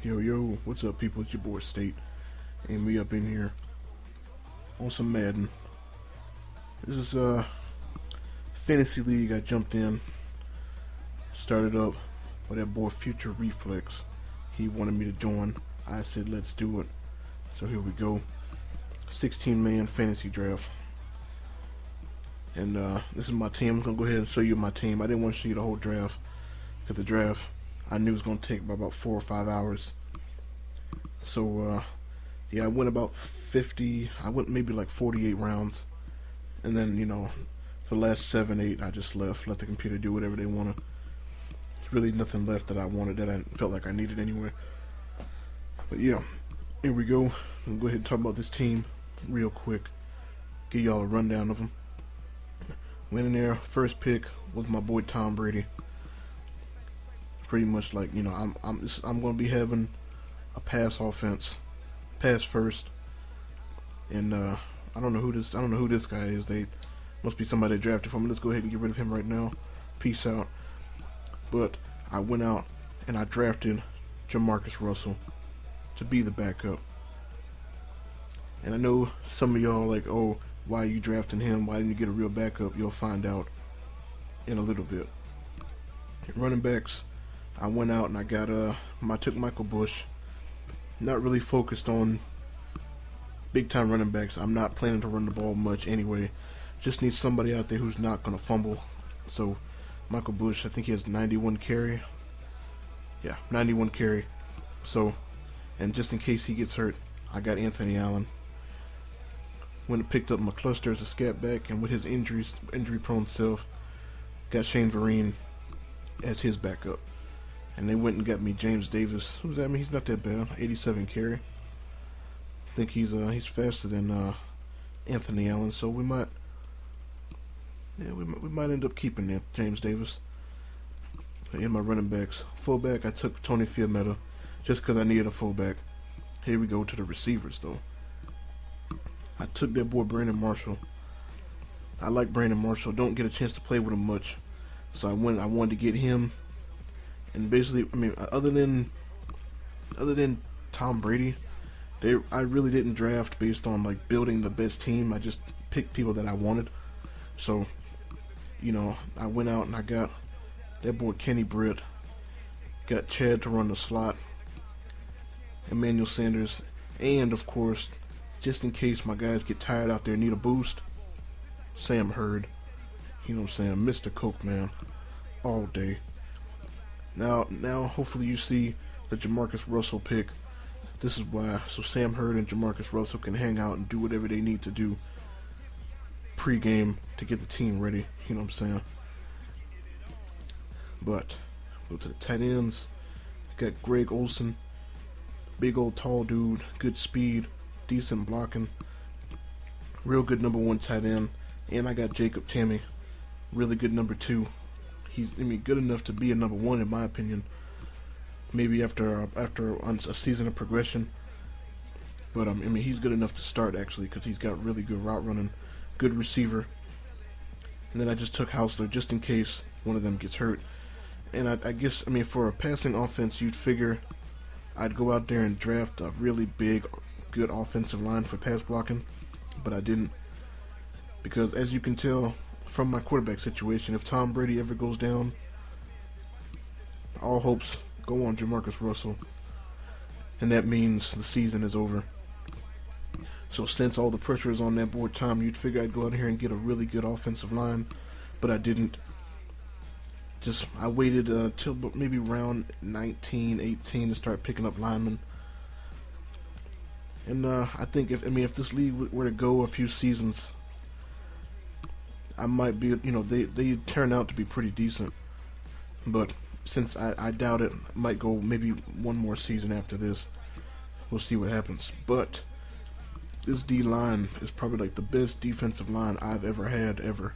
Yo, what's up, people? It's your boy State, and we up in here on some Madden. This is fantasy league. I jumped in, started up with that boy Future Reflex. He wanted me to join. I said, let's do it. So here we go. 16-man fantasy draft, and this is my team. I'm gonna go ahead and show you my team. I didn't want to show you the whole draft because the draft I knew it was gonna take about 4 or 5 hours. So yeah, I went about 50. I went maybe like 48 rounds, and then for the last 7, 8, I just let the computer do whatever they wanted. There's really nothing left that I wanted that I felt like I needed anyway. But yeah, here we go. I'll go ahead and talk about this team real quick. Give y'all a rundown of them. Went in there. First pick was my boy Tom Brady. Pretty much like I'm gonna be having a pass offense, pass first, and I don't know who this guy is. They must be somebody that drafted for me. Let's go ahead and get rid of him right now. Peace out. But I went out and I drafted Jamarcus Russell to be the backup. And I know some of y'all are like, oh, why are you drafting him? Why didn't you get a real backup? You'll find out in a little bit. Running backs, I went out and I took Michael Bush. Not really focused on big time running backs. I'm not planning to run the ball much anyway. Just need somebody out there who's not gonna fumble. So Michael Bush, I think he has 91 carry. Yeah, 91 carry. So, and just in case he gets hurt, I got Anthony Allen. Went and picked up McCluster as a scat back, and with his injury prone self, got Shane Vereen as his backup. And they went and got me James Davis. Who's that? I mean, he's not that bad. 87 carry. I think he's faster than Anthony Allen. So we might end up keeping that James Davis. In my running backs, fullback, I took Tony Fiammetta just because I needed a fullback. Here we go to the receivers though. I took that boy Brandon Marshall. I like Brandon Marshall. Don't get a chance to play with him much, so I wanted to get him. And basically, I mean, other than Tom Brady, I really didn't draft based on like building the best team. I just picked people that I wanted. So, I went out and I got that boy Kenny Britt, got Chad to run the slot, Emmanuel Sanders, and of course, just in case my guys get tired out there and need a boost, Sam Hurd. You know what I'm saying? Mr. Coke, man, all day. Now, hopefully you see the Jamarcus Russell pick. This is why, so Sam Hurd and Jamarcus Russell can hang out and do whatever they need to do pre-game to get the team ready. You know what I'm saying? But go to the tight ends. Got Greg Olsen, big old tall dude, good speed, decent blocking, real good number 1 tight end. And I got Jacob Tamme, really good number 2. He's good enough to be a number 1 in my opinion. Maybe after a season of progression, but he's good enough to start actually because he's got really good route running, good receiver. And then I just took Hausler just in case one of them gets hurt. And I guess for a passing offense, you'd figure I'd go out there and draft a really big, good offensive line for pass blocking, but I didn't, because as you can tell from my quarterback situation, if Tom Brady ever goes down, all hopes go on Jamarcus Russell, and that means the season is over. So since all the pressure is on that boy Tom, you'd figure I'd go out here and get a really good offensive line, but I didn't. I waited till maybe round 19, 18 to start picking up linemen. And I think if this league were to go a few seasons, I might be, they turn out to be pretty decent. But since I doubt it, might go maybe one more season after this. We'll see what happens. But this D-line is probably like the best defensive line I've ever had, ever.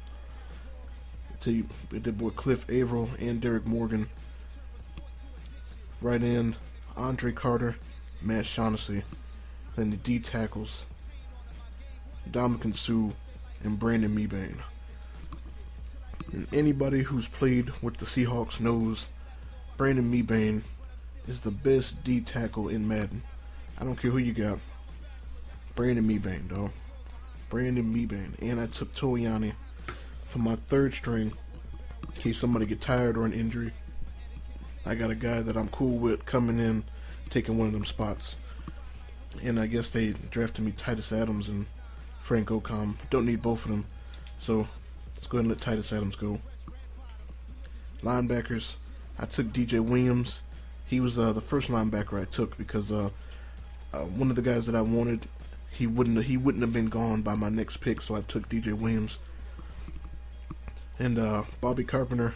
I tell you, that boy Cliff Averill and Derek Morgan. Right end, Andre Carter, Matt Shaughnessy. Then the D tackles, Dominican Sue and Brandon Mebane. And anybody who's played with the Seahawks knows Brandon Mebane is the best D tackle in Madden. I don't care who you got. Brandon Meebane, dog. Brandon Meebane. And I took Toyani for my third string in case somebody get tired or an injury. I got a guy that I'm cool with coming in, taking one of them spots. And I guess they drafted me Titus Adams and Frank Ocom. Don't need both of them. So let's go ahead and let Titus Adams go. Linebackers, I took DJ Williams. He was the first linebacker I took because one of the guys that I wanted, he wouldn't have been gone by my next pick, so I took DJ Williams. And Bobby Carpenter,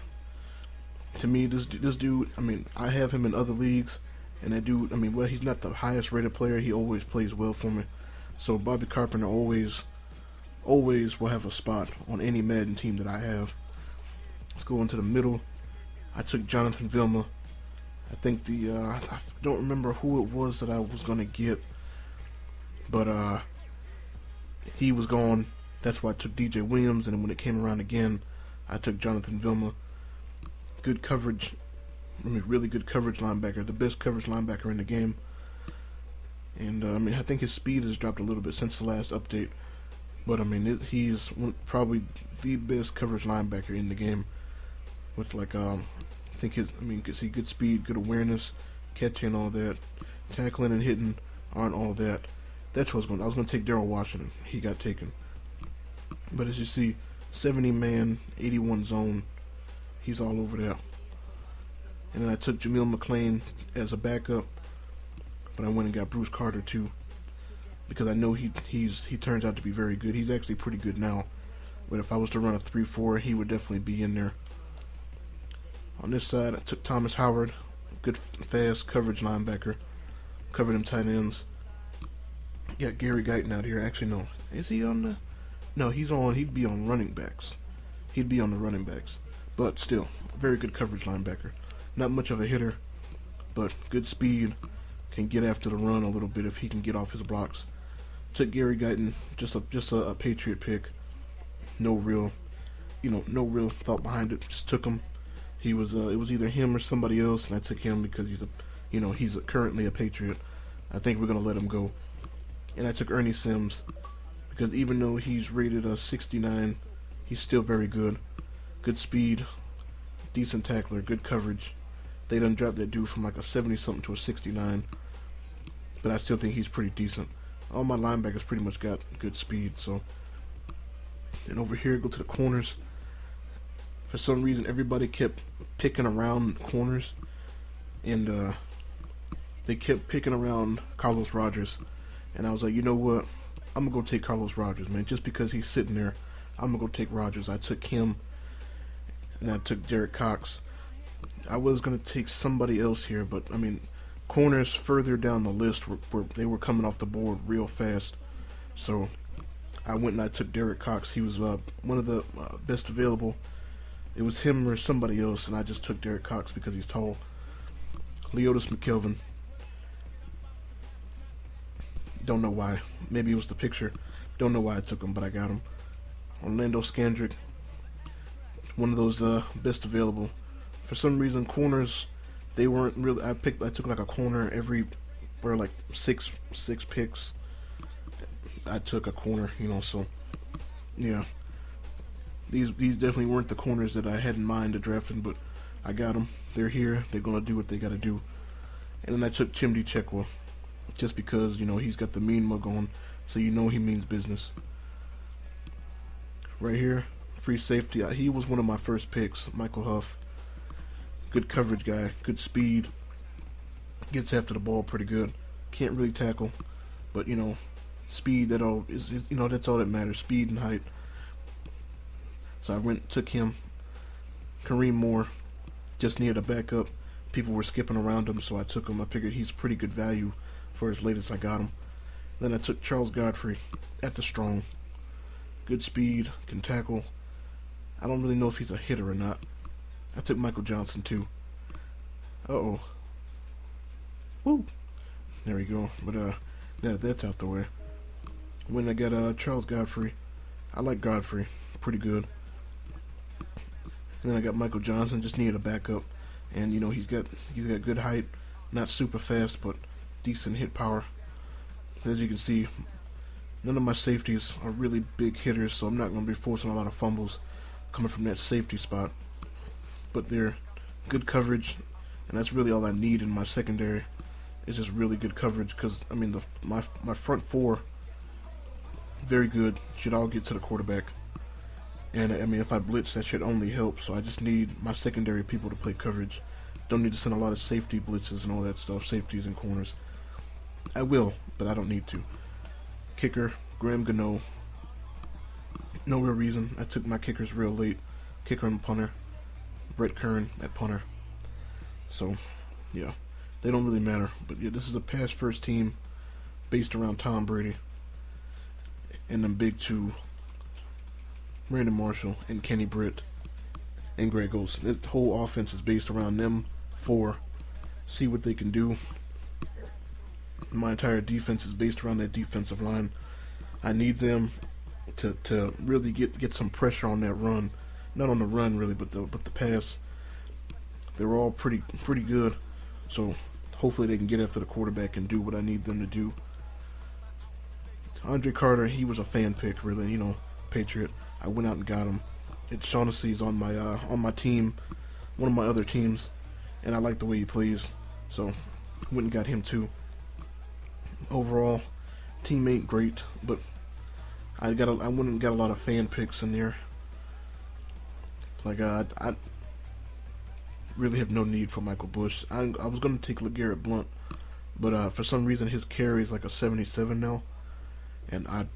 to me, this dude, I mean, I have him in other leagues, and that dude, I mean, well, he's not the highest rated player. He always plays well for me. So Bobby Carpenter always will have a spot on any Madden team that I have. Let's go into the middle. I took Jonathan Vilma. I think I don't remember who it was that I was going to get, but he was gone. That's why I took DJ Williams, and then when it came around again, I took Jonathan Vilma. Good coverage, I mean, really good coverage linebacker, the best coverage linebacker in the game. And I mean, I think his speed has dropped a little bit since the last update, but I mean, he's probably the best coverage linebacker in the game. With like, I think see good speed, good awareness, catching, all that, tackling and hitting aren't all that. That's what I was going to take Daryl Washington. He got taken. But as you see, 70 man, 81 zone. He's all over there. And then I took Jameel McClain as a backup, but I went and got Bruce Carter too, because I know he turns out to be very good. He's actually pretty good now, but if I was to run a 3-4, he would definitely be in there. On this side, I took Thomas Howard, good fast coverage linebacker, covered him tight ends. Got Gary Guyton out here. Actually, no, is he on the? No, he'd be on running backs. He'd be on the running backs, but still, very good coverage linebacker. Not much of a hitter, but good speed. Can get after the run a little bit if he can get off his blocks. Took Gary Guyton, just a Patriot pick. No real thought behind it. Just took him. He was it was either him or somebody else, and I took him because he's currently a Patriot. I think we're gonna let him go. And I took Ernie Sims because even though he's rated a 69, he's still very good. Good speed, decent tackler, good coverage. They done dropped that dude from like a 70-something to a 69, but I still think he's pretty decent. All my linebackers pretty much got good speed. So, and over here, go to the corners. For some reason, everybody kept picking around corners, and they kept picking around Carlos Rogers. And I was like, you know what? I'm gonna go take Carlos Rogers, man. Just because he's sitting there, I'm gonna go take Rogers. I took him, and I took Derek Cox. I was gonna take somebody else here, but I mean, corners further down the list they were coming off the board real fast. So I went and I took Derek Cox. He was one of the best available. It was him or somebody else, and I just took Derek Cox because he's tall. Leotis McKelvin. Don't know why. Maybe it was the picture. Don't know why I took him, but I got him. Orlando Scandrick. One of those best available. For some reason, corners, they weren't really. I took like a corner like six picks. I took a corner, so yeah. These definitely weren't the corners that I had in mind to drafting, but I got them. They're here. They're gonna do what they gotta do. And then I took Chimdi Chekwa, just because he's got the mean mug on, so he means business. Right here, free safety. He was one of my first picks, Michael Huff. Good coverage guy, good speed, gets after the ball pretty good. Can't really tackle, but speed, that's all that matters, speed and height. So I took him. Kareem Moore, just needed a backup. People were skipping around him, so I took him. I figured he's pretty good value for as late as I got him. Then I took Charles Godfrey at the strong. Good speed, can tackle. I don't really know if he's a hitter or not. I took Michael Johnson too. Uh-oh. Woo! There we go. But that's out the way. When I got Charles Godfrey, I like Godfrey, pretty good. And then I got Michael Johnson, just needed a backup, and he's got good height, Not super fast, but decent hit power. As you can see, none of my safeties are really big hitters, so I'm not going to be forcing a lot of fumbles coming from that safety spot. But they're good coverage, and that's really all I need in my secondary. It's just really good coverage, because I mean my front four, very good, should all get to the quarterback. And I mean, if I blitz, that should only help. So I just need my secondary people to play coverage. Don't need to send a lot of safety blitzes and all that stuff, safeties and corners. I will, but I don't need to. Kicker, Graham Gano. No real reason. I took my kickers real late. Kicker and punter. Brett Kern at punter. So, yeah, they don't really matter. But yeah, this is a pass first team based around Tom Brady and them big two, Brandon Marshall and Kenny Britt and Greg Olsen. The whole offense is based around them four. See what they can do. My entire defense is based around that defensive line. I need them to really get some pressure on that run. Not on the run really, but the pass. They're all pretty good. So hopefully they can get after the quarterback and do what I need them to do. Andre Carter, he was a fan pick, really, you know, Patriot. I went out and got him. It's Shaughnessy's on my team, one of my other teams, and I like the way he plays, so went and got him too. Overall, teammate great, but I went and got a lot of fan picks in there. Like I really have no need for Michael Bush. I was gonna take LeGarrette Blount, but for some reason his carry is like a 77 now, and I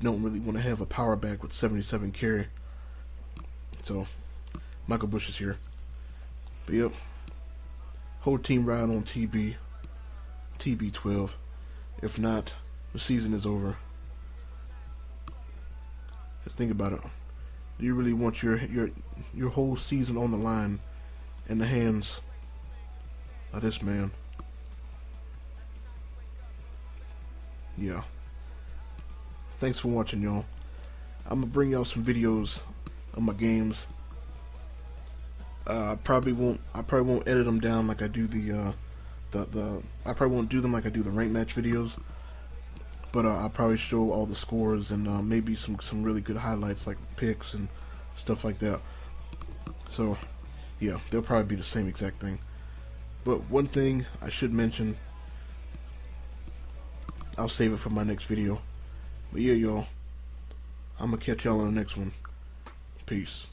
don't really want to have a power back with 77 carry. So Michael Bush is here. But yep, whole team ride on TB12. If not, the season is over. Just think about it. Do you really want your whole season on the line in the hands of this man? Yeah. Thanks for watching, y'all. I'm gonna bring y'all some videos of my games. I probably won't edit them down like I do I probably won't do them like I do the rank match videos. But I'll probably show all the scores and maybe some really good highlights like picks and stuff like that. So yeah, they'll probably be the same exact thing. But one thing I should mention, I'll save it for my next video. But yeah, y'all, I'm gonna catch y'all on the next one. Peace.